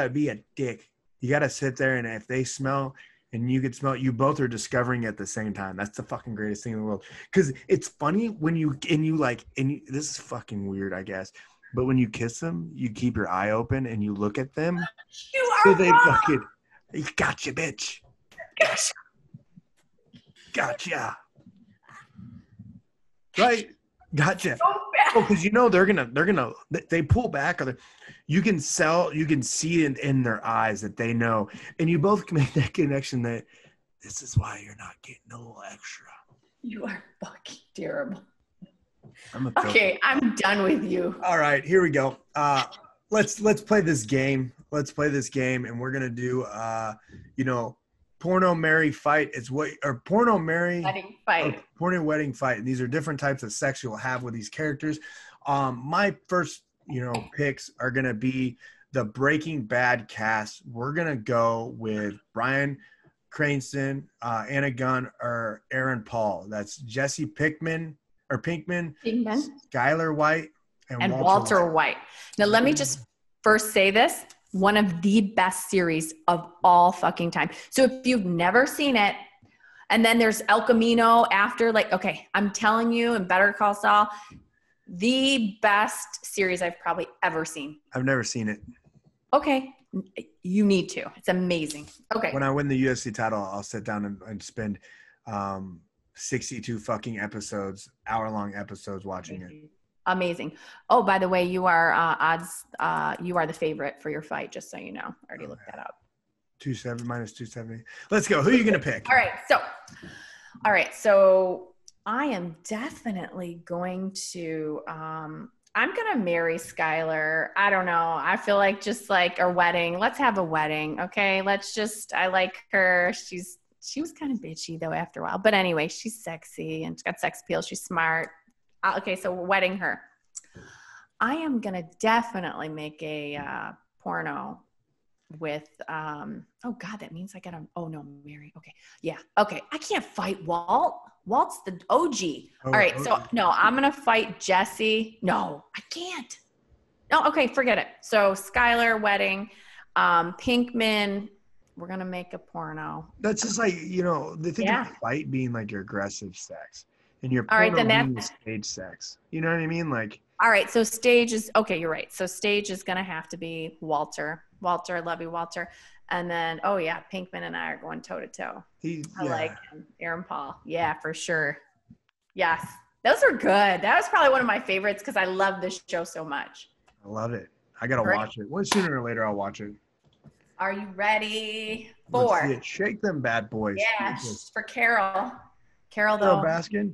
be a dick. You gotta sit there and if they smell and you can smell it, you both are discovering at the same time. That's the fucking greatest thing in the world. Because it's funny when this is fucking weird, I guess. But when you kiss them, you keep your eye open and you look at them. You are wrong. Gotcha, bitch. Gotcha. Right? Gotcha. Oh, because they pull back, or you can see it in their eyes that they know, and you both can make that connection that this is why you're not getting a little extra. You are fucking terrible. Okay, I'm done with you. All right, here we go. Let's play this game. And we're gonna do porno marry fight is porno marry wedding fight. Porno wedding fight. And these are different types of sex you'll have with these characters. My first picks are gonna be the Breaking Bad cast. We're gonna go with Bryan Cranston, Anna Gunn, or Aaron Paul. That's Jesse Pinkman, Skylar White, and Walter White. Now let me just first say this. One of the best series of all fucking time. So if you've never seen it, and then there's El Camino after, I'm telling you, and Better Call Saul, the best series I've probably ever seen. I've never seen it. Okay. You need to. It's amazing. Okay. When I win the UFC title, I'll sit down and spend 62 fucking episodes, hour-long episodes watching it. Amazing. Oh, by the way, you are odds. You are the favorite for your fight, just so you know. I already looked that up. 270 minus 270. Let's go. Who are you going to pick? All right. So I am definitely going to, I'm going to marry Skylar. I don't know. I feel like just like a wedding. Let's have a wedding. Okay. I like her. She was kind of bitchy though after a while, but anyway, she's sexy and she's got sex appeal. She's smart. Okay. So we're wedding her. I am going to definitely make a porno with oh god, that means I gotta Mary. Okay. Yeah. Okay. I can't fight Walt. Walt's the OG. All right. So no, I'm gonna fight Jesse. No, I can't. No, okay, forget it. So Skylar wedding, Pinkman, we're gonna make a porno. That's just like, they think of fight being like your aggressive sex and your all right, porno then being stage sex. You know what I mean? Like, all right, so stage is okay, you're right. So stage is gonna have to be Walter. I love you, Walter. And then, Pinkman and I are going toe to toe. I like him. Aaron Paul. Yeah, for sure. Yes. Those are good. That was probably one of my favorites because I love this show so much. I love it. I got to watch it. Well, sooner or later, I'll watch it. Are you ready? Let's see it. Shake them bad boys. Yeah, for Carol. Carol, though. Baskin?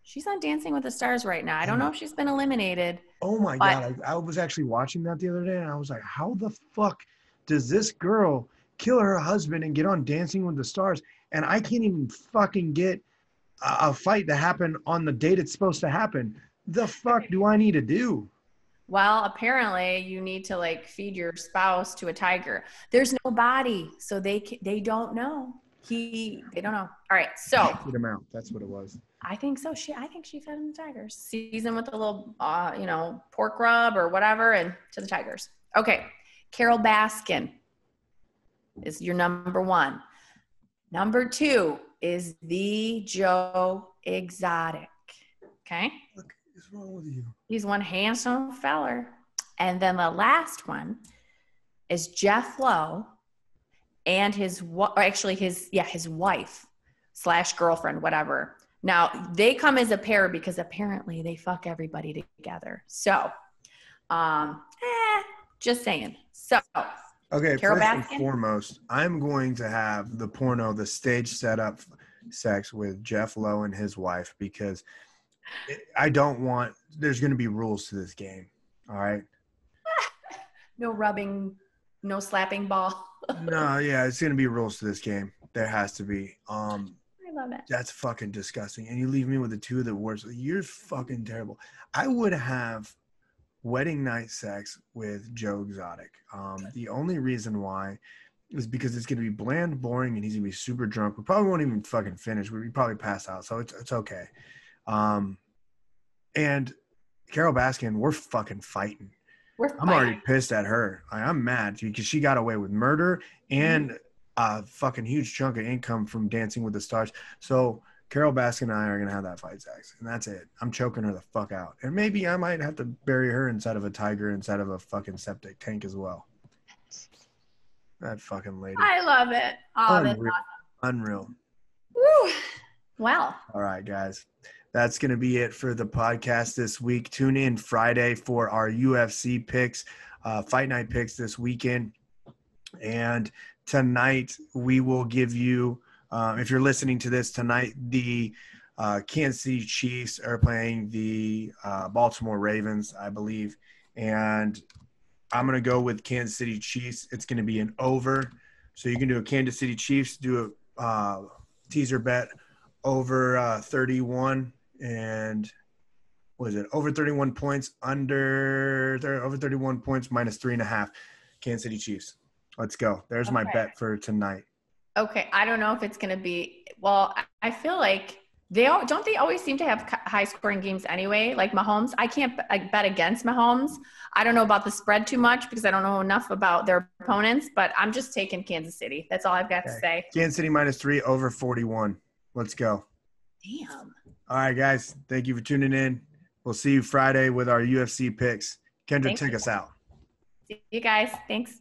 She's on Dancing with the Stars right now. I don't know if she's been eliminated. Oh, my God. I was actually watching that the other day, and I was like, how the fuck does this girl kill her husband and get on Dancing with the Stars? And I can't even fucking get a fight to happen on the date it's supposed to happen. The fuck do I need to do? Well, apparently you need to like feed your spouse to a tiger. There's no body, so they don't know. They don't know. All right, so feed him out. That's what it was. I think so. I think she fed him the tigers. Season with a little, pork rub or whatever, and to the tigers. Okay, Carol Baskin is your number one. Number two is the Joe Exotic. Okay. What is wrong with you? He's one handsome feller. And then the last one is Jeff Lowe and his wife / girlfriend, whatever. Now they come as a pair because apparently they fuck everybody together. So, just saying. So, okay, Carol first and foremost, I'm going to have the porno, the stage setup sex with Jeff Lowe and his wife because there's going to be rules to this game. All right. No rubbing, no slapping ball. No, yeah, it's going to be rules to this game. There has to be. I love it. That's fucking disgusting. And you leave me with the two of the worst. You're fucking terrible. I would have wedding night sex with Joe Exotic. The only reason why is because it's going to be bland, boring, and he's going to be super drunk. We probably won't even fucking finish. We probably pass out, so it's okay. And Carol Baskin, we're fucking fighting. I'm already pissed at her. I'm mad because she got away with murder and a fucking huge chunk of income from Dancing with the Stars. So Carol Baskin and I are going to have that fight sex, and that's it. I'm choking her the fuck out. And maybe I might have to bury her inside of a tiger inside of a fucking septic tank as well. That fucking lady. I love it. Oh, that's awesome. Unreal. Woo. Well. All right, guys. That's going to be it for the podcast this week. Tune in Friday for our UFC picks, fight night picks this weekend. And tonight we will give you, if you're listening to this tonight, the Kansas City Chiefs are playing the Baltimore Ravens, I believe. And I'm going to go with Kansas City Chiefs. It's going to be an over. So you can do a Kansas City Chiefs, do a teaser bet over 31 and was it over 31 points over 31 points minus 3.5 Kansas City Chiefs. Let's go. There's my bet for tonight. Okay. I don't know if it's going to be, well, I feel like they always seem to have high scoring games anyway, like Mahomes. I can't bet against Mahomes. I don't know about the spread too much because I don't know enough about their opponents, but I'm just taking Kansas City. That's all I've got to say. Kansas City minus 3 over 41. Let's go. Damn. All right, guys. Thank you for tuning in. We'll see you Friday with our UFC picks. Kendra, take us out. See you guys. Thanks.